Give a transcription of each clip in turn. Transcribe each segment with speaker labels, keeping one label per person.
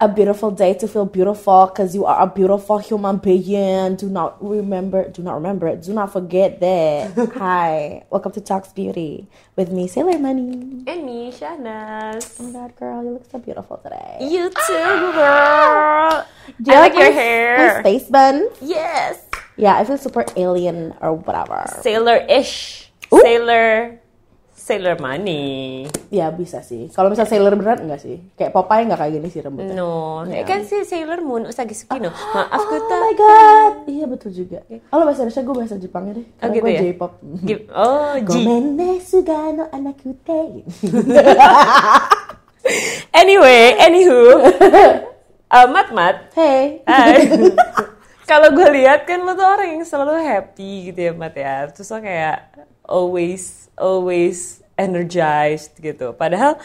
Speaker 1: a beautiful day to feel beautiful because you are a beautiful human being. Do not forget that. Hi, welcome to Talks Beauty with me, Sailor Money.
Speaker 2: And me, Shahnaz.
Speaker 1: Oh my God, girl, you look so beautiful today.
Speaker 2: You too, girl.
Speaker 1: Do you
Speaker 2: I like your
Speaker 1: my
Speaker 2: hair.
Speaker 1: space bun?
Speaker 2: Yes.
Speaker 1: Yeah, I feel super alien or whatever.
Speaker 2: Sailor-ish.
Speaker 1: Ooh.
Speaker 2: Sailor Money.
Speaker 1: Ya bisa sih. Kalau misalnya Sailor beneran enggak sih? Kayak Popeye enggak kayak gini sih rambutnya.
Speaker 2: No,
Speaker 1: Ya.
Speaker 2: kan si Sailor Moon Usagi Tsukino. Maaf
Speaker 1: Oh
Speaker 2: Kuta.
Speaker 1: my God. Iya betul juga. Kalau bahasa Indonesia gue bahasa Jepangnya deh. Karena
Speaker 2: gitu
Speaker 1: gue
Speaker 2: ya?
Speaker 1: J-pop.
Speaker 2: G.
Speaker 1: Gomenne sugano anakute.
Speaker 2: Anywho. Mat.
Speaker 1: Hey.
Speaker 2: Hai. Kalau gue lihat kan lo tuh orang yang selalu happy gitu ya, Mat ya. Terus lo kayak always energized gitu. Padahal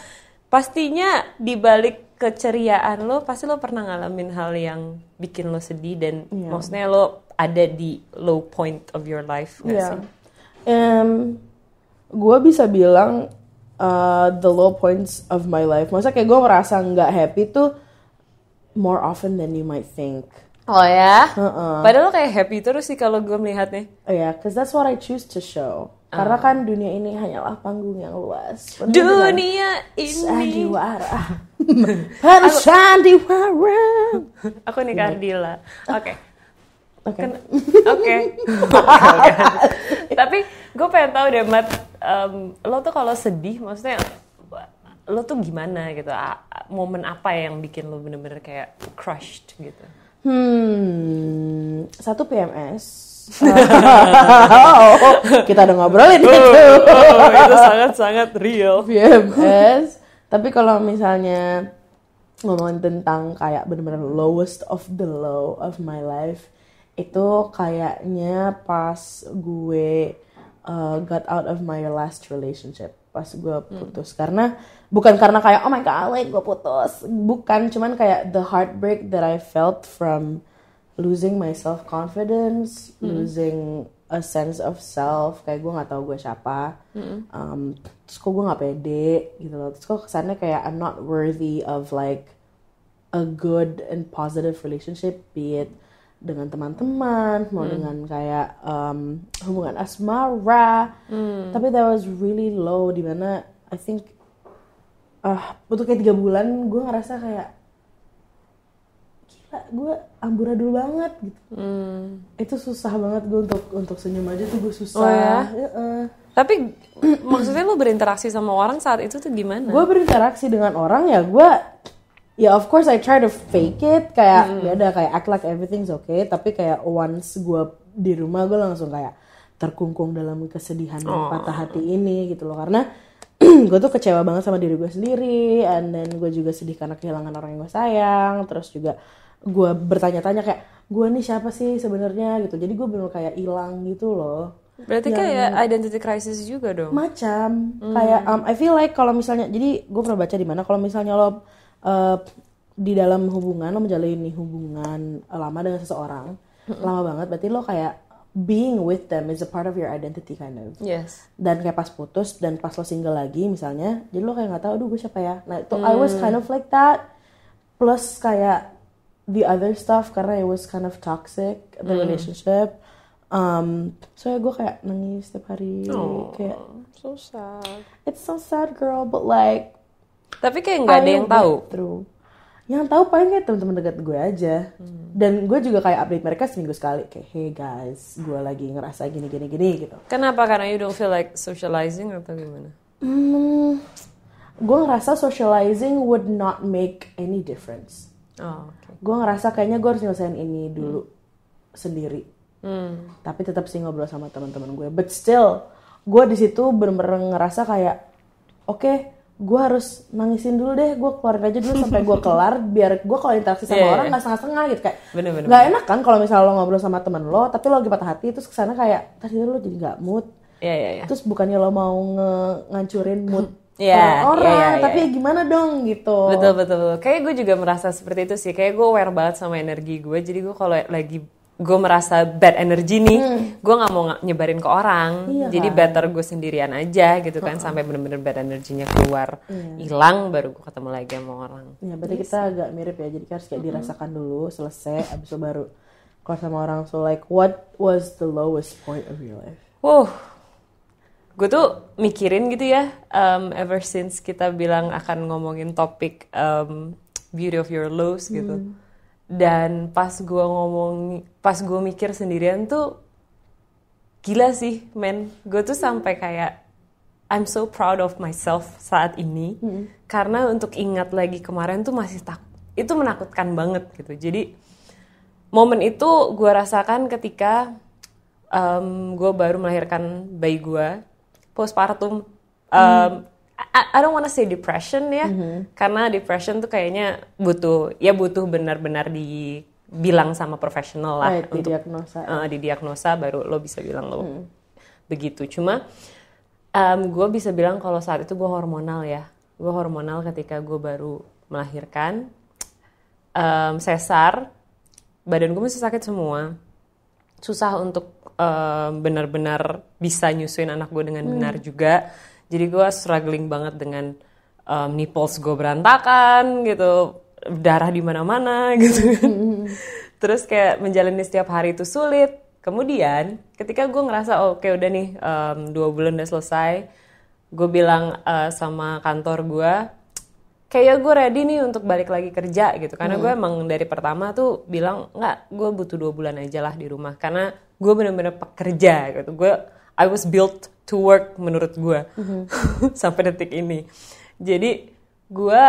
Speaker 2: pastinya di balik keceriaan lo, pasti lo pernah ngalamin hal yang bikin lo sedih dan maksudnya lo ada di low point of your life nggak sih?
Speaker 1: Gue bisa bilang the low points of my life. Maksudnya kayak gue merasa nggak happy tuh more often than you might think.
Speaker 2: Oh ya? Padahal lo kayak happy terus sih kalau gue melihatnya.
Speaker 1: Yeah, because that's what I choose to show. Karena kan dunia ini hanyalah panggung yang luas.
Speaker 2: Dunia ini.
Speaker 1: Sandiwara. Harus sandiwara.
Speaker 2: Aku nih Kardila. Oke.
Speaker 1: Oke.
Speaker 2: Tapi gue pengen tahu deh, Mat, lo tuh kalau sedih, maksudnya lo tuh gimana gitu? Momen apa yang bikin lo bener-bener kayak crushed gitu?
Speaker 1: Satu PMS. Kita udah ngobrolin itu.
Speaker 2: Itu sangat-sangat real.
Speaker 1: PMS. Tapi kalau misalnya ngomongin tentang kayak bener-bener lowest of the low of my life, itu kayaknya pas gue got out of my last relationship, pas gue putus. Karena bukan karena kayak oh my God, gue putus, bukan, cuman kayak the heartbreak that I felt from losing my self confidence, losing a sense of self, kayak gue nggak tahu gue siapa, terus kok gue nggak pede gitu loh, terus kok kesannya kayak I'm not worthy of like a good and positive relationship, be it dengan teman-teman, mau dengan kayak hubungan asmara, tapi that was really low, dimana I think untuk kayak 3 bulan gue ngerasa kayak gila, gue amburadul banget gitu. Itu susah banget gue untuk senyum aja tuh gue susah.
Speaker 2: Oh ya? Tapi maksudnya lo berinteraksi sama orang saat itu tuh gimana?
Speaker 1: Gue berinteraksi dengan orang ya of course I try to fake it, kayak ya udah kayak act like everything's okay, tapi kayak once gue di rumah gue langsung kayak terkungkung dalam kesedihan dan patah hati ini gitu loh, karena gue tuh kecewa banget sama diri gue sendiri, and then gue juga sedih karena kehilangan orang yang gue sayang, terus juga gue bertanya-tanya kayak gue nih siapa sih sebenarnya gitu, jadi gue bener kayak hilang gitu loh.
Speaker 2: Berarti kayak identity crisis juga dong?
Speaker 1: Macam kayak I feel like kalau misalnya, jadi gue pernah baca di mana kalau misalnya lo di dalam hubungan, lo menjalani hubungan lama dengan seseorang, lama banget, berarti lo kayak being with them is a part of your identity kind of.
Speaker 2: Yes.
Speaker 1: Dan kayak pas putus dan pas lo single lagi misalnya, jadi lo kayak nggak tahu, aduh gue siapa ya. Nah itu I was kind of like that. Plus kayak the other stuff karena it was kind of toxic the relationship. So ya gue kayak nangis setiap hari. Kayak
Speaker 2: So sad.
Speaker 1: it's so sad girl, but like.
Speaker 2: Tapi kayak nggak ada yang tahu.
Speaker 1: Yang tahu paling kayak teman-teman dekat gue aja. Dan gue juga kayak update mereka seminggu sekali, kayak hey guys, gue lagi ngerasa gini gitu.
Speaker 2: Kenapa? Karena you don't feel like socializing atau gimana?
Speaker 1: Gue ngerasa socializing would not make any difference.
Speaker 2: Okay.
Speaker 1: Gue ngerasa kayaknya gue harus nyelesain ini dulu sendiri. Tapi tetap sih ngobrol sama teman-teman gue. But still, gue di situ bener-bener ngerasa kayak oke, gue harus nangisin dulu deh, gue keluarin aja dulu sampai gue kelar, biar gue kalau interaksi sama orang nggak setengah-setengah gitu, kayak nggak enak kan kalau misalnya lo ngobrol sama teman lo tapi lo lagi patah hati, terus kesana kayak tadi lo jadi nggak mood, terus bukannya lo mau ngancurin mood orang, tapi ya gimana dong gitu.
Speaker 2: Betul. Kayak gue juga merasa seperti itu sih, kayak gue aware banget sama energi gue, jadi gue kalau lagi gue merasa bad energy nih, gue nggak mau nyebarin ke orang, jadi better gue sendirian aja gitu kan, sampai bener-bener bad energinya keluar, hilang, baru gue ketemu lagi sama orang.
Speaker 1: Iya, berarti kita agak mirip ya, jadi harus kayak dirasakan dulu, selesai, abis itu baru keluar sama orang. So like, what was the lowest point of your life?
Speaker 2: Gue tuh mikirin gitu ya, ever since kita bilang akan ngomongin topik beauty of your lows gitu. Dan pas gue mikir sendirian tuh gila sih, men. Gue tuh sampai kayak I'm so proud of myself saat ini, karena untuk ingat lagi kemarin tuh masih itu menakutkan banget gitu. Jadi momen itu gue rasakan ketika gue baru melahirkan bayi gue, postpartum. I don't wanna say depression ya, karena depression tuh kayaknya butuh benar-benar dibilang sama profesional lah, untuk didiagnosa baru lo bisa bilang lo begitu. Cuma gue bisa bilang kalau saat itu gue hormonal ya, ketika gue baru melahirkan, sesar, badan gue masih sakit semua, susah untuk benar-benar bisa nyusuin anak gue dengan benar juga. Jadi gue struggling banget dengan nipples gue berantakan gitu, darah di mana-mana gitu. Terus kayak menjalani setiap hari itu sulit. Kemudian ketika gue ngerasa oke, udah nih 2 bulan udah selesai, gue bilang sama kantor gue, kayak gue ready nih untuk balik lagi kerja gitu. Karena gue emang dari pertama tuh bilang nggak, gue butuh 2 bulan aja lah di rumah, karena gue bener-bener pekerja gitu. I was built to work menurut gue sampai detik ini. Jadi gue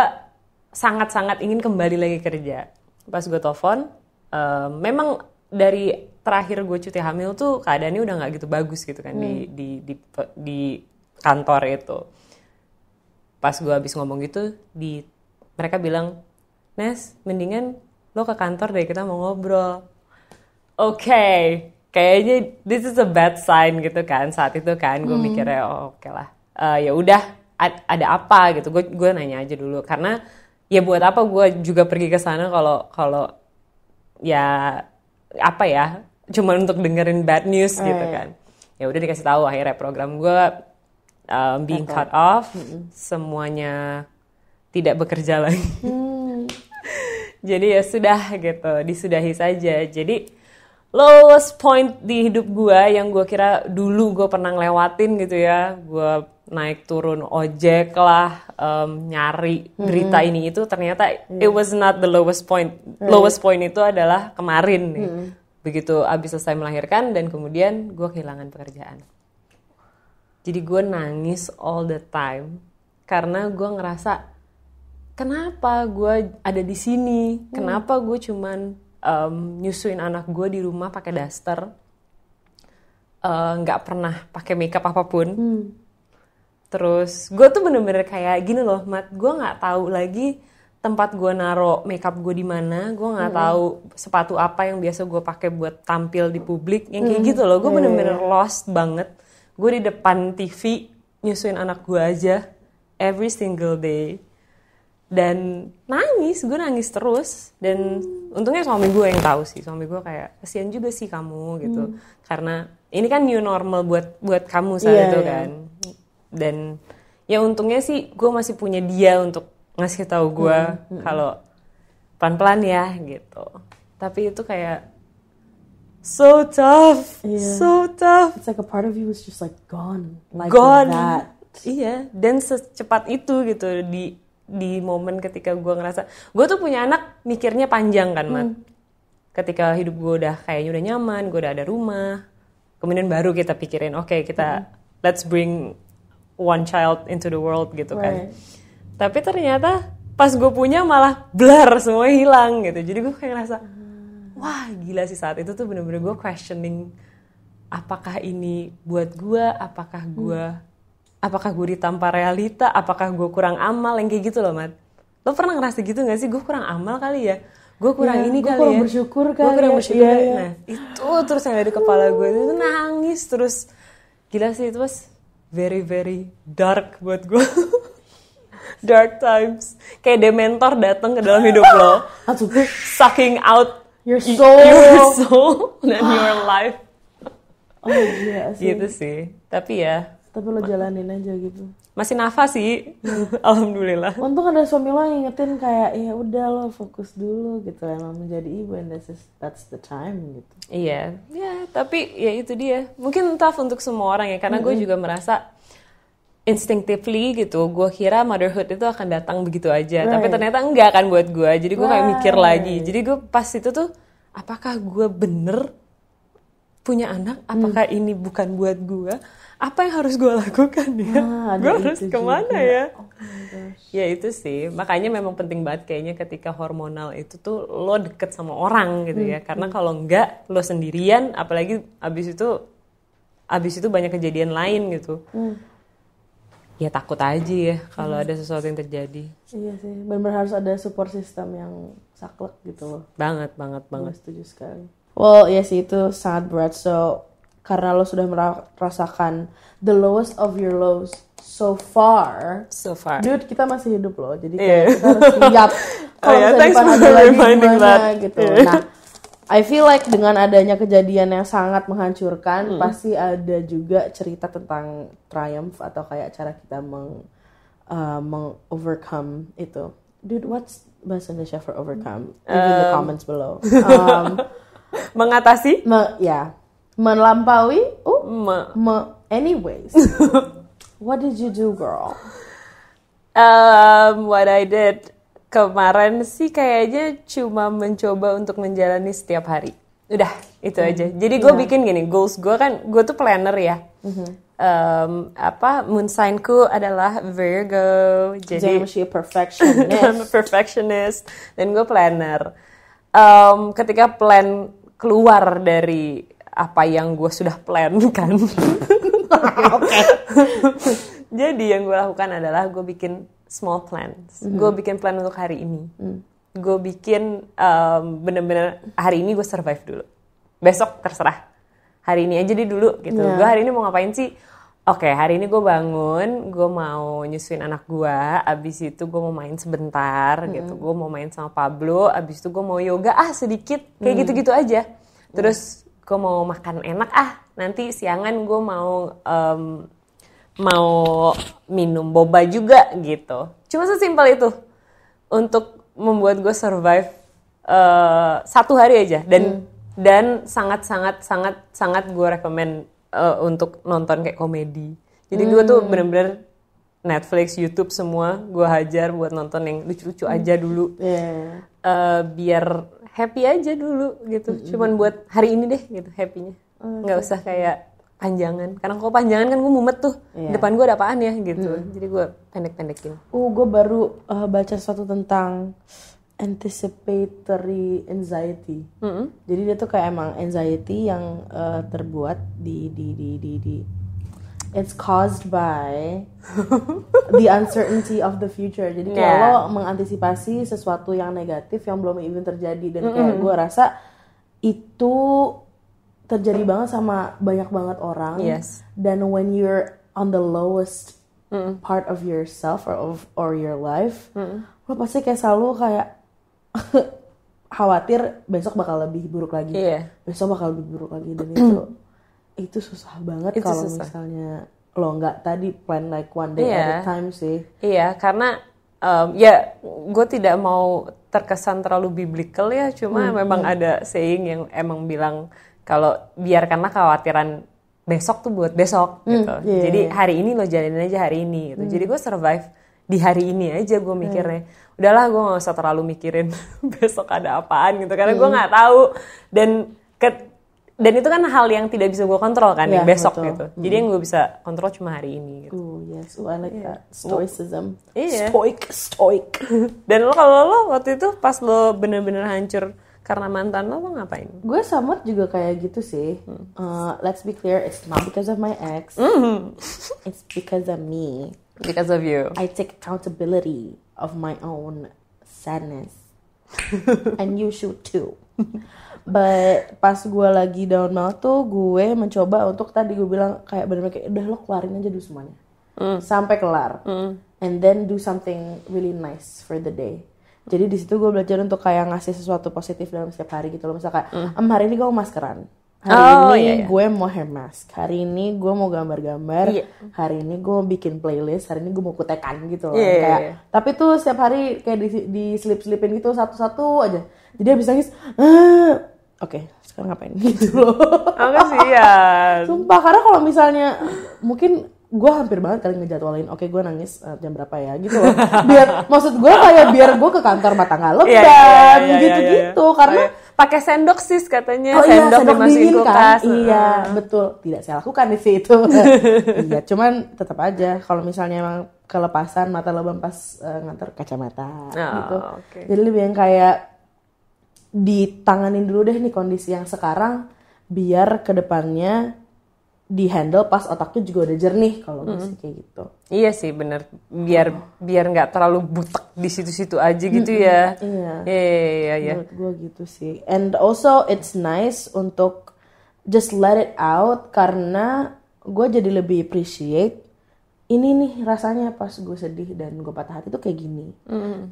Speaker 2: sangat-sangat ingin kembali lagi kerja. Pas gue telepon, memang dari terakhir gue cuti hamil tuh keadaannya udah nggak gitu bagus gitu kan di kantor itu. Pas gue habis ngomong gitu, mereka bilang, Nes, mendingan lo ke kantor deh, kita mau ngobrol. Oke. Kayaknya this is a bad sign gitu kan saat itu kan. Gue mikirnya oke lah, ya udah, ada apa gitu. Gue nanya aja dulu, karena ya buat apa gue juga pergi ke sana kalau ya apa ya, cuma untuk dengerin bad news gitu kan. Ya udah dikasih tahu, akhirnya program gue being cut off, semuanya tidak bekerja lagi. Jadi ya sudah gitu, disudahi saja. Jadi lowest point di hidup gue yang gue kira dulu gue pernah ngelewatin gitu ya, gue naik turun ojek lah, nyari berita ini itu, ternyata it was not the lowest point. Lowest point itu adalah kemarin nih, begitu abis selesai melahirkan dan kemudian gue kehilangan pekerjaan. Jadi gue nangis all the time karena gue ngerasa kenapa gue ada di sini, kenapa gue cuman nyusuin anak gue di rumah pakai daster, nggak pernah pakai makeup apapun. Terus gue tuh bener-bener kayak gini loh, Mat, gue nggak tahu lagi tempat gue naro makeup gue di mana, gue nggak tahu sepatu apa yang biasa gue pakai buat tampil di publik, yang kayak gitu loh. Gue bener-bener lost banget. Gue di depan TV nyusuin anak gue aja every single day. Dan gue nangis terus. Dan untungnya suami gue yang tahu sih. Suami gue kayak, kasihan juga sih kamu gitu. Karena ini kan new normal buat kamu saat itu kan. Dan ya untungnya sih gue masih punya dia untuk ngasih tahu gue kalau pelan-pelan ya gitu. Tapi itu kayak so tough, so tough.
Speaker 1: It's like a part of you was just like gone, like
Speaker 2: gone.
Speaker 1: that.
Speaker 2: Iya, dan secepat itu gitu di momen ketika gue ngerasa gue tuh punya anak, mikirnya panjang kan, Mat. Ketika hidup gue udah kayaknya udah nyaman, gue udah ada rumah, kemudian baru kita pikirin oke, kita let's bring one child into the world gitu kan. Tapi ternyata pas gue punya malah blur, semua hilang gitu. Jadi gue kayak ngerasa wah gila sih, saat itu tuh bener-bener gue questioning, apakah ini buat gue, apakah gue ditampa realita, apakah gue kurang amal, yang kayak gitu loh, Mat. Lo pernah ngerasa gitu gak sih? Gue kurang amal kali ya? Gue kurang ini kali ya? Gue kurang
Speaker 1: bersyukur kali ya?
Speaker 2: Gue kurang bersyukur. Nah, itu terus yang ada di kepala gue, itu nangis terus. Gila sih, itu was very, very dark buat gue. Dark times. Kayak dementor datang ke dalam hidup lo. Sucking out
Speaker 1: Your soul.
Speaker 2: Your soul dan your life.
Speaker 1: Oh iya sih.
Speaker 2: Gitu sih. Tapi ya.
Speaker 1: Tapi lo jalanin aja gitu.
Speaker 2: Masih nafas sih. Alhamdulillah.
Speaker 1: Untung ada suami lo yang ngingetin kayak ya udah lo fokus dulu gitu, emang menjadi ibu and that's the time gitu.
Speaker 2: Iya. Ya tapi ya itu dia. Mungkin tough untuk semua orang ya. Karena gue juga merasa instinctively gitu. Gue kira motherhood itu akan datang begitu aja.
Speaker 1: Right.
Speaker 2: Tapi ternyata enggak kan buat gue. Jadi gue kayak mikir lagi. Jadi gue pas itu tuh apakah gue bener punya anak? Apakah ini bukan buat gue? Apa yang harus gue lakukan ya? Gue harus kemana juga. Ya? Oh my gosh. Ya itu sih, makanya memang penting banget kayaknya ketika hormonal itu tuh lo deket sama orang gitu ya. Karena kalau enggak lo sendirian, apalagi abis itu banyak kejadian lain gitu. Ya takut aja ya kalau ada sesuatu yang terjadi.
Speaker 1: Iya sih, benar-benar harus ada support system yang saklek gitu loh.
Speaker 2: Banget.
Speaker 1: Gue setuju sekali. Well, ya sih itu sangat berat. So, karena lo sudah merasakan the lowest of your lows so far. Dude, kita masih hidup loh. Jadi kayak kita harus siap kalau misalnya depan ada lagi gimana gitu. Nah, I feel like dengan adanya kejadian yang sangat menghancurkan, pasti ada juga cerita tentang triumph atau kayak cara kita overcome itu. Dude, what's bahasa Indonesia for overcome? Leave in the comments below.
Speaker 2: Mengatasi?
Speaker 1: Melampaui? Anyways. What did you do, girl?
Speaker 2: What I did kemarin sih kayaknya cuma mencoba untuk menjalani setiap hari. Udah, itu aja. Jadi gue bikin gini, goals gue kan, gue tuh planner ya. Moon sign-ku adalah Virgo. Jadi
Speaker 1: I'm a perfectionist.
Speaker 2: I'm a perfectionist. Dan gue planner. Ketika plan keluar dari apa yang gue sudah plan kan.
Speaker 1: Oke.
Speaker 2: Jadi yang gue lakukan adalah gue bikin small plans. Gue bikin plan untuk hari ini. Gue bikin bener-bener hari ini gue survive dulu. Besok terserah. Hari ini aja deh dulu gitu. Gue hari ini mau ngapain sih? Oke, hari ini gue bangun, gue mau nyusuin anak gue. Abis itu gue mau main sebentar gitu. Gue mau main sama Pablo. Abis itu gue mau yoga sedikit. Kayak gitu-gitu aja. Terus gue mau makan enak nanti siangan gue mau minum boba juga gitu. Cuma sesimpel itu untuk membuat gue survive 1 hari aja dan sangat gue rekomend untuk nonton kayak komedi. Jadi gue tuh bener-bener Netflix, YouTube semua gue hajar buat nonton yang lucu-lucu aja dulu. Biar happy aja dulu gitu. Cuman buat hari ini deh gitu happy-nya. Nggak usah kayak panjangan. Karena kalau panjangan kan gue mumet tuh. Depan gue ada apaan ya gitu. Jadi gue pendek-pendekin.
Speaker 1: Gue baru baca sesuatu tentang anticipatory anxiety. Jadi dia tuh kayak emang anxiety yang terbuat di it's caused by the uncertainty of the future. Jadi kayak lo mengantisipasi sesuatu yang negatif yang belum even terjadi. Dan kayak gue rasa itu terjadi banget sama banyak banget orang. Dan when you're on the lowest part of yourself or your life, lo pasti kayak selalu kayak khawatir besok bakal lebih buruk lagi. Besok bakal lebih buruk lagi. Dan itu susah banget kalau misalnya lo nggak tadi plan like one day at a time sih. Iya,
Speaker 2: karena gue tidak mau terkesan terlalu biblical ya, cuma memang ada saying yang emang bilang kalau biarkanlah kekhawatiran besok tuh buat besok gitu. Jadi hari ini lo jalanin aja hari ini gitu. Jadi gue survive di hari ini aja gue mikirnya. Udahlah gue nggak usah terlalu mikirin besok ada apaan gitu karena gue nggak tahu dan itu kan hal yang tidak bisa gue kontrol kan yang besok betul. Gitu. Jadi yang gue bisa kontrol cuma hari ini gitu.
Speaker 1: Yes, I like that. Stoicism.
Speaker 2: Stoic. Dan kalau lo waktu itu pas lo bener-bener hancur karena mantan lo ngapain?
Speaker 1: Gue somewhat juga kayak gitu sih. Let's be clear, it's not because of my ex. It's because of me.
Speaker 2: Because of you.
Speaker 1: I take accountability of my own sadness. And you should too. But pas gue lagi down banget tuh gue mencoba untuk tadi gue bilang kayak bener-bener kayak udah lo kelarin aja dulu semuanya sampai kelar and then do something really nice for the day. Jadi di situ gue belajar untuk kayak ngasih sesuatu positif dalam setiap hari gitu loh. Misalnya kayak hari ini gue mau maskeran, hari ini gue mau hair mask, hari ini gue mau gambar-gambar, hari ini gue mau bikin playlist, hari ini gue mau kutekan gitu loh. Kayak tapi tuh setiap hari kayak di selip-selipin gitu satu-satu aja. Jadi habis nangis, oke, sekarang ngapain gitu loh.
Speaker 2: Kasihan.
Speaker 1: Sumpah, karena kalau misalnya mungkin gue hampir banget kali ngejadwalin, oke gue nangis jam berapa ya gitu loh. Maksud gue kayak biar gue ke kantor mata nggak lebam gitu-gitu. Karena
Speaker 2: pakai sendok sis katanya, sendok dimasukin kulkas.
Speaker 1: Kan? Iya, betul. Tidak saya lakukan di situ. Iya, cuman tetap aja kalau misalnya emang kelepasan mata lebam pas ngantor kacamata gitu. Jadi lebih yang kayak ditanganin dulu deh nih kondisi yang sekarang biar kedepannya di handle pas otaknya juga udah jernih kalau gue sih kayak gitu.
Speaker 2: Iya sih bener, biar nggak terlalu butek di situ-situ aja gitu ya. Iya.
Speaker 1: Menurut gue gitu sih. And also it's nice untuk just let it out karena gue jadi lebih appreciate ini nih rasanya pas gue sedih dan gue patah hati tuh kayak gini.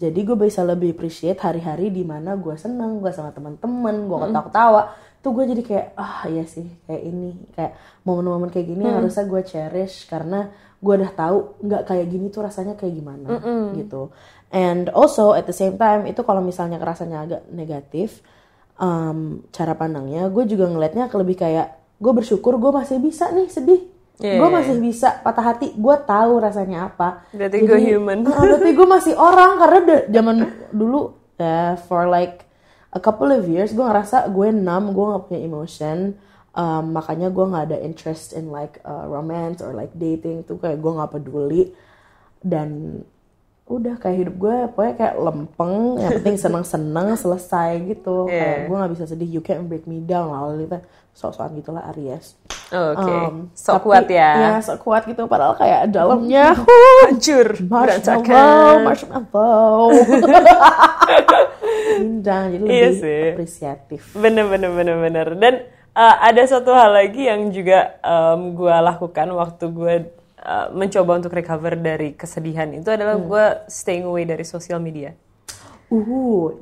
Speaker 1: Jadi gue bisa lebih appreciate hari-hari di mana gue seneng, gue sama teman-teman, gue ketawa-ketawa. Tuh gue jadi kayak iya sih kayak ini, kayak momen-momen kayak gini harusnya gue cherish karena gue udah tahu nggak kayak gini tuh rasanya kayak gimana gitu. And also at the same time itu kalau misalnya rasanya agak negatif, cara pandangnya gue juga ngelihatnya lebih kayak gue bersyukur gue masih bisa nih sedih. Gue masih bisa patah hati, gue tahu rasanya apa.
Speaker 2: Berarti gue human.
Speaker 1: Berarti gue masih orang karena zaman dulu for like a couple of years gue ngerasa gue numb, gue gak punya emotion, makanya gue gak ada interest in like romance or like dating tuh, kayak gue gak peduli dan udah kayak hidup gue pokoknya kayak lempeng, yang penting seneng-seneng selesai gitu. Kayak gue gak bisa sedih, you can't break me down lah gitu, sok-sokan gitulah Aries.
Speaker 2: Sok kuat ya.
Speaker 1: Iya, sok kuat gitu padahal kayak dalamnya
Speaker 2: hancur,
Speaker 1: marshmallow. Bindang, jadi lebih apresiatif.
Speaker 2: Bener. Dan ada satu hal lagi yang juga gue lakukan waktu gue mencoba untuk recover dari kesedihan itu adalah gue staying away dari sosial media.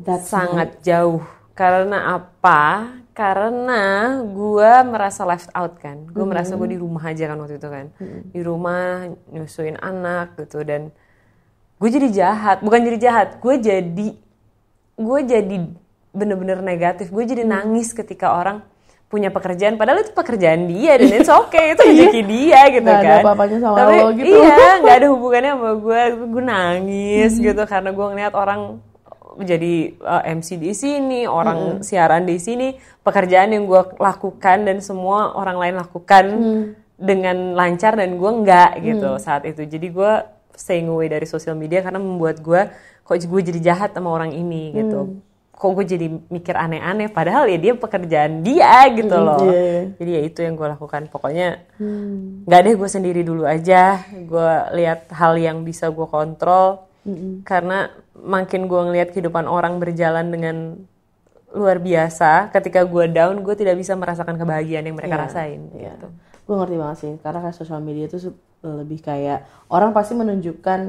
Speaker 1: That's
Speaker 2: sangat jauh. Karena apa? Karena gue merasa left out kan. Gue merasa gue di rumah aja kan waktu itu kan. Di rumah nyusuin anak gitu dan gue jadi jahat. Bukan jadi jahat, gue jadi bener-bener negatif. Gue jadi nangis ketika orang punya pekerjaan, padahal itu pekerjaan dia dan it's okay, itu rezeki dia gitu kan.
Speaker 1: Gak ada apa-apanya sama
Speaker 2: tapi,
Speaker 1: lo gitu.
Speaker 2: Iya, gak ada hubungannya sama gue nangis gitu karena gue ngeliat orang jadi MC di sini, orang siaran di sini, pekerjaan yang gue lakukan dan semua orang lain lakukan dengan lancar dan gue enggak gitu saat itu. Jadi gue staying away dari sosial media karena membuat gue kok gue jadi jahat sama orang ini gitu. Kok gue jadi mikir aneh-aneh padahal ya dia pekerjaan dia gitu loh. Jadi ya itu yang gue lakukan. Pokoknya nggak deh, gue sendiri dulu aja. Gue lihat hal yang bisa gue kontrol. Karena makin gue ngelihat kehidupan orang berjalan dengan luar biasa, ketika gue down gue tidak bisa merasakan kebahagiaan yang mereka rasain. Gitu.
Speaker 1: Gue ngerti banget sih, karena kayak sosial media itu lebih kayak orang pasti menunjukkan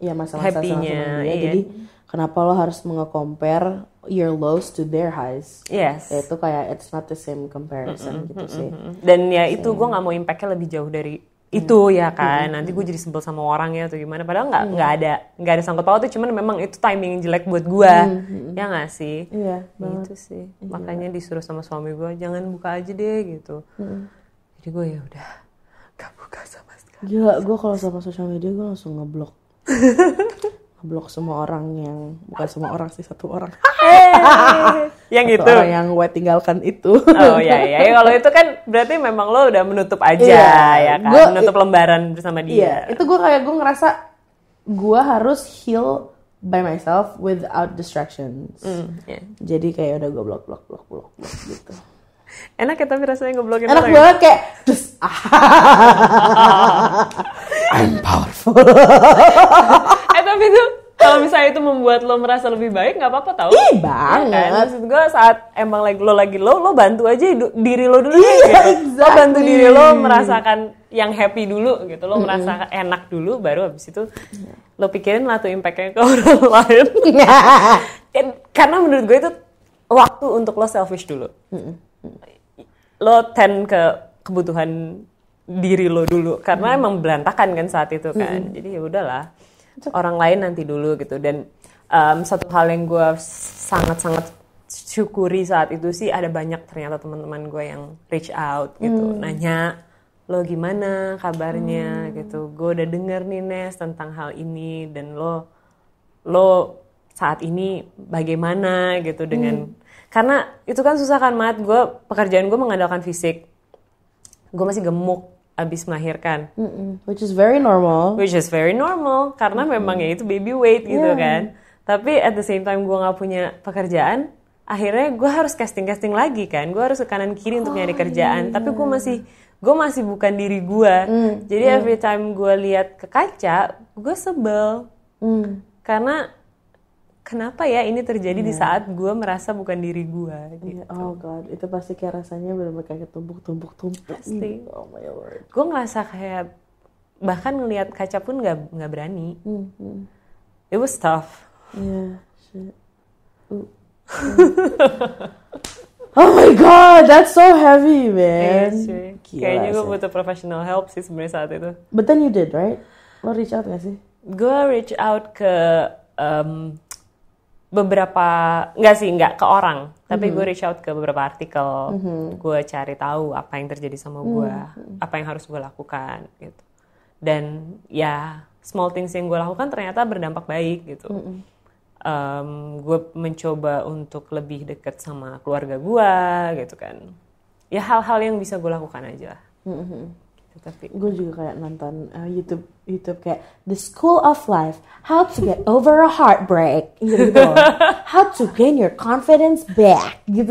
Speaker 1: ya masa-masa
Speaker 2: happy-nya,
Speaker 1: dia. Jadi kenapa lo harus nge-compare your lows to their highs?
Speaker 2: Yes.
Speaker 1: Ya, itu kayak it's not the same comparison gitu sih.
Speaker 2: Dan ya itu gue nggak mau impactnya lebih jauh dari itu ya kan. Nanti gue jadi sebel sama orangnya atau gimana. Padahal nggak ada sangkut pautnya. Cuman memang itu timing yang jelek buat gue. Ya nggak sih?
Speaker 1: Iya.
Speaker 2: Gitu sih. Makanya disuruh sama suami gue jangan buka aja deh gitu. Jadi gue ya udah gak buka sama sekali.
Speaker 1: Gila, gue kalau sama sosial media gue langsung ngeblok. Ngeblok semua orang yang, bukan semua orang sih, satu orang.
Speaker 2: Yang
Speaker 1: satu
Speaker 2: itu
Speaker 1: orang yang gue tinggalkan itu.
Speaker 2: Oh ya kalau itu kan berarti memang lo udah menutup aja ya kan, menutup lembaran bersama dia.
Speaker 1: Itu gue ngerasa gue harus heal by myself without distractions. Jadi kayak udah gue blok gitu.
Speaker 2: Enak ya tapi rasanya ngeblokin
Speaker 1: enak
Speaker 2: orang.
Speaker 1: Banget kayak I'm powerful.
Speaker 2: Tapi tuh kalau misalnya itu membuat lo merasa lebih baik, nggak apa-apa tau.
Speaker 1: Ih, banget.
Speaker 2: Ya kan? Maksud gue saat emang lo lagi lo bantu aja diri lo dulu
Speaker 1: Iya,
Speaker 2: gitu.
Speaker 1: exactly.
Speaker 2: Lo bantu diri lo merasakan yang happy dulu gitu. Lo merasakan enak dulu, baru habis itu lo pikirin lah tuh impact-nya ke orang lain. Karena menurut gue itu waktu untuk lo selfish dulu. Lo tend ke kebutuhan diri lo dulu karena emang berantakan kan saat itu kan. Jadi ya udahlah, orang lain nanti dulu gitu. Dan satu hal yang gue sangat-sangat syukuri saat itu sih, ada banyak ternyata teman-teman gue yang reach out gitu, nanya lo gimana kabarnya gitu. Gue udah denger nih Nes tentang hal ini, dan lo saat ini bagaimana gitu dengan karena itu kan susah kan Mat. Pekerjaan gue mengandalkan fisik. Gue masih gemuk abis melahirkan.
Speaker 1: Which is very normal.
Speaker 2: Karena memang ya itu baby weight gitu kan. Tapi at the same time gue gak punya pekerjaan, akhirnya gue harus casting lagi kan. Gue harus ke kanan kiri untuk nyari kerjaan. Tapi gue masih bukan diri gue. Jadi every time gue lihat ke kaca, gue sebel. Karena kenapa ya ini terjadi di saat gue merasa bukan diri gue gitu.
Speaker 1: Oh God, itu pasti kayak rasanya benar-benar kayak tumpuk.
Speaker 2: Pasti.
Speaker 1: Oh my Lord.
Speaker 2: Gue ngerasa kayak bahkan ngelihat kaca pun nggak berani. It was tough.
Speaker 1: Yeah, shit. Oh my God, that's so heavy, man.
Speaker 2: Kayaknya gue butuh professional help sih sebenarnya saat itu.
Speaker 1: But then you did, right? Lo reach out gak sih?
Speaker 2: Gue reach out ke beberapa, nggak ke orang, tapi gue reach out ke beberapa artikel. Gue cari tahu apa yang terjadi sama gue, apa yang harus gue lakukan gitu. Dan ya small things yang gue lakukan ternyata berdampak baik gitu. Gue mencoba untuk lebih dekat sama keluarga gue gitu kan. Ya hal-hal yang bisa gue lakukan aja. Tapi
Speaker 1: gue juga kayak nonton YouTube kayak The School of Life, How to Get Over a Heartbreak gitu, How to Gain Your Confidence Back gitu,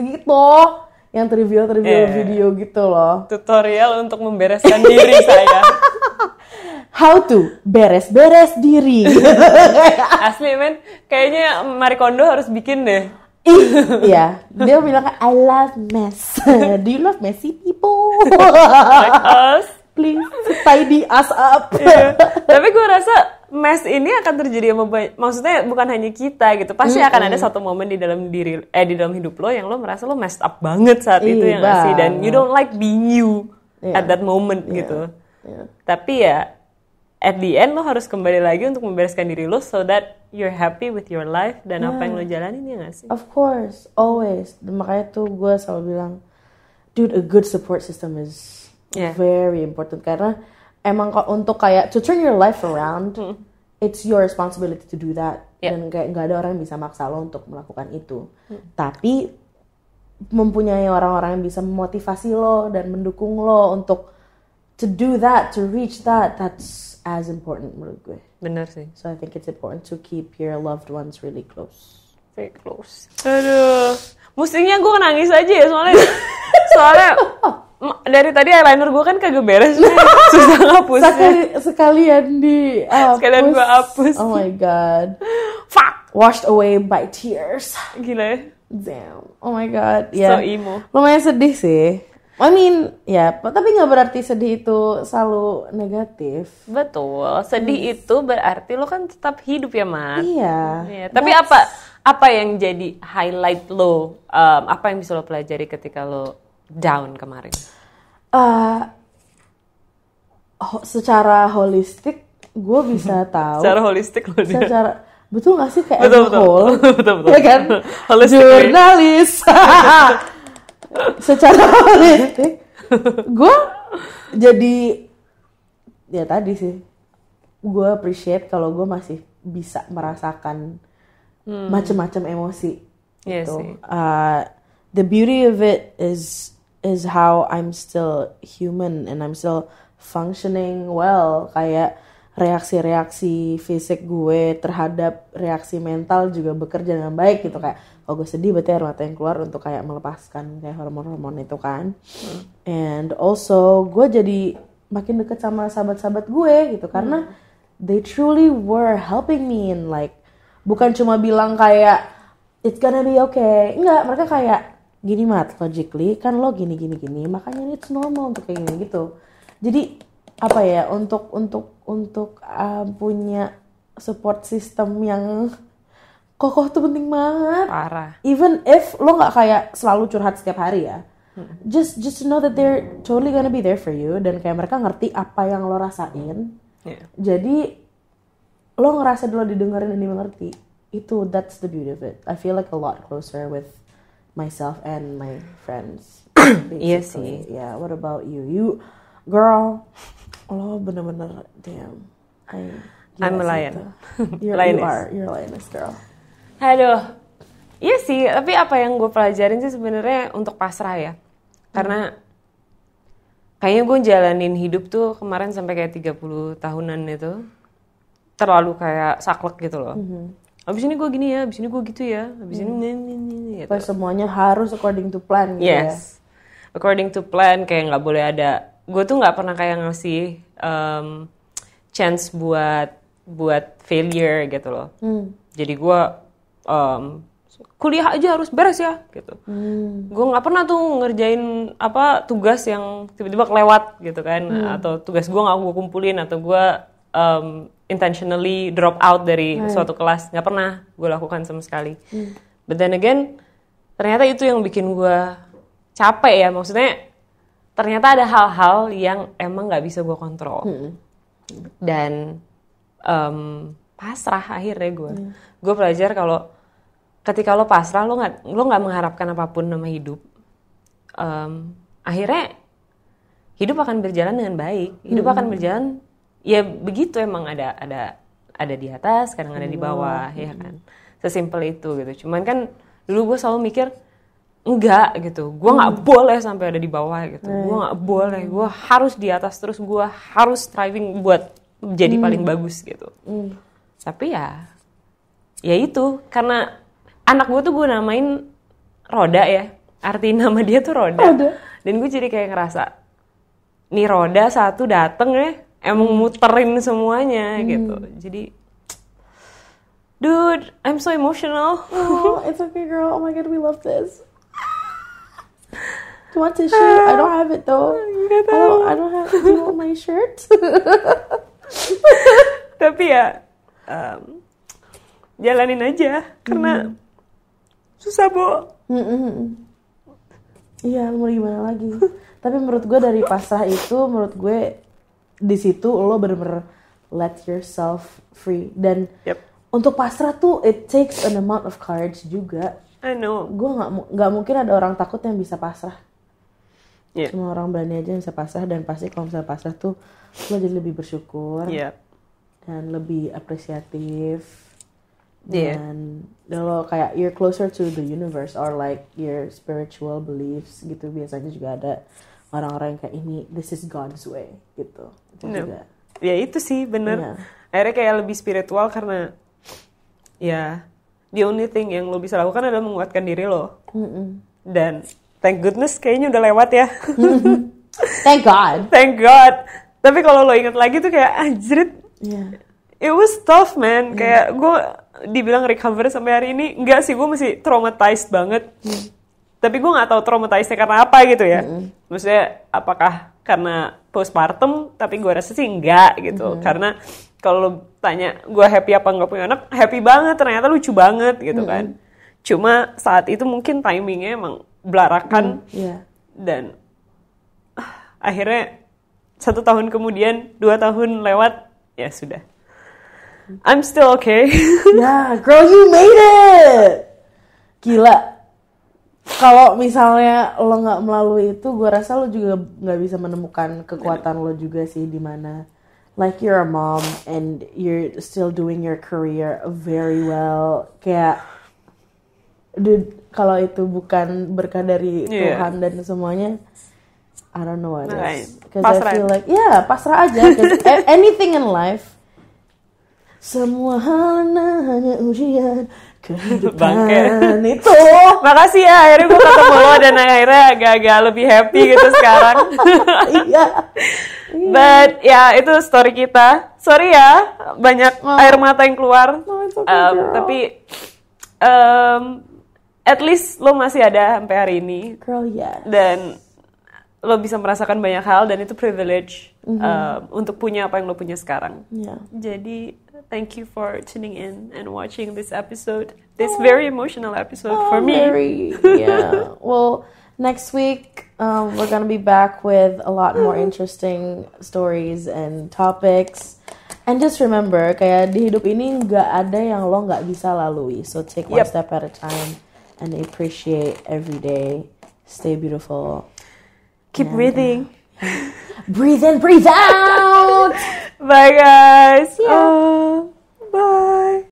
Speaker 1: yang review video gitu loh.
Speaker 2: Tutorial untuk membereskan diri saya.
Speaker 1: How to beres diri.
Speaker 2: Asli men, kayaknya Marie Kondo harus bikin deh.
Speaker 1: Iya, dia bilang I love mess. Do you love messy people?
Speaker 2: Like us.
Speaker 1: Please tidy us up.
Speaker 2: Tapi gue rasa mess ini akan terjadi sama maksudnya bukan hanya kita gitu. Pasti akan ada satu momen di dalam di dalam hidup lo yang lo merasa lo messed up banget saat itu yang nggak sih, dan you don't like being you at that moment gitu. Tapi ya at the end lo harus kembali lagi untuk membereskan diri lo so that you're happy with your life dan apa yang lo jalanin, ya nggak sih?
Speaker 1: Of course, always. Dan makanya tuh gue selalu bilang, dude, a good support system is very important, karena emang untuk kayak to turn your life around, it's your responsibility to do that. Dan kayak nggak ada orang yang bisa maksa lo untuk melakukan itu. Tapi mempunyai orang-orang yang bisa memotivasi lo dan mendukung lo untuk to do that, to reach that, that's as important menurut gue.
Speaker 2: Bener sih.
Speaker 1: So I think it's important to keep your loved ones really close.
Speaker 2: Very close. Aduh, mestinya gue nangis aja ya soalnya dari tadi eyeliner gue kan kagak beres, susah ngapusnya.
Speaker 1: Sekalian
Speaker 2: sekalian gue hapus.
Speaker 1: Oh my God.
Speaker 2: Fuck.
Speaker 1: Washed away by tears.
Speaker 2: Gila ya.
Speaker 1: Damn. Oh my God.
Speaker 2: So emo.
Speaker 1: Lumayan sedih sih. I mean, tapi nggak berarti sedih itu selalu negatif.
Speaker 2: Betul. Sedih itu berarti lo kan tetap hidup ya, Mat.
Speaker 1: Iya.
Speaker 2: Tapi apa yang jadi highlight lo? Apa yang bisa lo pelajari ketika lo down kemarin?
Speaker 1: Secara holistik, gue bisa tahu.
Speaker 2: Secara holistik lo dia.
Speaker 1: Betul nggak sih kayak
Speaker 2: betul.
Speaker 1: Ya kan?
Speaker 2: Holistic
Speaker 1: jurnalis. Secara holistik, gue jadi ya tadi sih, gue appreciate kalau gue masih bisa merasakan macam-macam emosi.
Speaker 2: Yes,
Speaker 1: gitu. The beauty of it is how I'm still human and I'm still functioning well. Kayak reaksi-reaksi fisik gue terhadap reaksi mental juga bekerja dengan baik gitu. Kayak kalau gue sedih berarti air mata yang keluar untuk kayak melepaskan kayak hormon-hormon itu kan. And also gue jadi makin deket sama sahabat-sahabat gue gitu karena they truly were helping me in like bukan cuma bilang kayak it's gonna be okay. Enggak, mereka kayak gini Mat, logically kan lo gini makanya it's normal untuk kayak gini gitu. Jadi apa ya, untuk punya support system yang kokoh tuh penting banget.
Speaker 2: Parah.
Speaker 1: Even if lo nggak kayak selalu curhat setiap hari ya, just to know that they're totally gonna be there for you, dan kayak mereka ngerti apa yang lo rasain. Jadi lo ngerasa dulu didengerin dan dimengerti. That's the beauty of it. I feel like a lot closer with myself and my friends.
Speaker 2: Iya sih.
Speaker 1: Yeah, what about you? You girl, lo bener-bener damn.
Speaker 2: I'm a lion.
Speaker 1: You're a lioness girl.
Speaker 2: Aduh, iya sih. Tapi apa yang gue pelajarin sih sebenarnya untuk pasrah ya. Karena kayaknya gue jalanin hidup tuh kemarin sampai kayak 30 tahunan itu terlalu kayak saklek gitu loh. Abis ini gue gini ya, abis ini gue gitu ya, abis ini gitu.
Speaker 1: Pas semuanya harus according to plan gitu ya.
Speaker 2: Yes, according to plan, kayak nggak boleh ada. Gue tuh nggak pernah kayak ngasih chance buat failure gitu loh. Jadi gue kuliah aja harus beres ya gitu. Gue nggak pernah tuh ngerjain tugas yang tiba-tiba kelewat gitu kan, atau tugas gue nggak gue kumpulin, atau gue intentionally drop out dari suatu kelas. Nggak pernah gue lakukan sama sekali. But then again, ternyata itu yang bikin gue capek ya. Maksudnya ternyata ada hal-hal yang emang nggak bisa gue kontrol. Dan pasrah akhirnya gue. Gue belajar kalau ketika lo pasrah, lo nggak mengharapkan apapun sama hidup. Akhirnya hidup akan berjalan dengan baik. Hidup akan berjalan ya begitu, emang ada di atas, kadang ada di bawah, ya kan. Sesimpel itu gitu. Cuman kan dulu gue selalu mikir enggak gitu. Gue nggak boleh sampai ada di bawah gitu. Gue nggak boleh. Gue harus di atas terus. Gue harus striving buat jadi paling bagus gitu. Tapi ya itu karena anak gue tuh gue namain Roda ya. Arti nama dia tuh Roda. Dan gue jadi kayak ngerasa nih roda satu dateng ya, emang muterin semuanya gitu. Jadi dude, I'm so emotional.
Speaker 1: Oh, it's okay girl. Oh my god, we love this. Do you want tissue? I don't have it though. I don't have. Do you want my shirt?
Speaker 2: Tapi ya jalanin aja karena susah, Bo.
Speaker 1: Iya, mau gimana lagi. Tapi menurut gue dari pasrah itu, menurut gue di situ lo bener-bener let yourself free. Dan untuk pasrah tuh it takes an amount of courage juga.
Speaker 2: I know.
Speaker 1: Gue nggak mungkin ada orang takut yang bisa pasrah. Cuma orang berani aja yang bisa pasrah. Dan pasti kalau misalnya pasrah tuh lo jadi lebih bersyukur dan lebih apresiatif. Dan lo kayak you're closer to the universe or like your spiritual beliefs gitu. Biasanya juga ada orang-orang yang kayak ini, this is God's way gitu. Itu juga.
Speaker 2: Ya itu sih bener. Akhirnya kayak lebih spiritual karena ya the only thing yang lo bisa lakukan adalah menguatkan diri lo. Dan thank goodness kayaknya udah lewat ya.
Speaker 1: Thank God.
Speaker 2: Thank God. Tapi kalau lo inget lagi tuh kayak anjrit. It was tough man. Kayak gue dibilang recover sampai hari ini, enggak sih, gue masih traumatized banget. Tapi gue nggak tahu traumatized-nya karena apa gitu ya. Maksudnya apakah karena postpartum? Tapi gue rasa sih enggak gitu. Karena kalau lo tanya gue happy apa nggak punya anak, happy banget. Ternyata lucu banget gitu kan. Cuma saat itu mungkin timingnya emang belarakan. Dan akhirnya 1 tahun kemudian, 2 tahun lewat, ya sudah. I'm still okay.
Speaker 1: Yeah, girl, you made it. Gila. Kalau misalnya lo nggak melalui itu, gue rasa lo juga nggak bisa menemukan kekuatan lo juga sih, di mana like you're a mom and you're still doing your career very well. Kayak, dude, kalau itu bukan berkah dari Tuhan dan semuanya, I don't know what it is. Because I feel like, pasrah aja. Because anything in life, semua hal hanya ujian, kehidupan itu.
Speaker 2: Makasih ya, akhirnya gue ketemu lo dan akhirnya agak-agak lebih happy gitu sekarang.
Speaker 1: Iya.
Speaker 2: But ya itu story kita. Sorry ya, banyak air mata yang keluar.
Speaker 1: it's okay, girl.
Speaker 2: Tapi at least lo masih ada sampai hari ini.
Speaker 1: Girl, yes.
Speaker 2: Dan lo bisa merasakan banyak hal dan itu privilege untuk punya apa yang lo punya sekarang.
Speaker 1: Yeah.
Speaker 2: Jadi thank you for tuning in and watching this episode. This very emotional episode for me.
Speaker 1: Yeah. Well, next week we're gonna be back with a lot more interesting stories and topics. And just remember, kayak di hidup ini nggak ada yang lo nggak bisa lalui. So take one step at a time and appreciate every day. Stay beautiful.
Speaker 2: Keep breathing.
Speaker 1: Breathe in, breathe out.
Speaker 2: Bye guys.
Speaker 1: Yeah.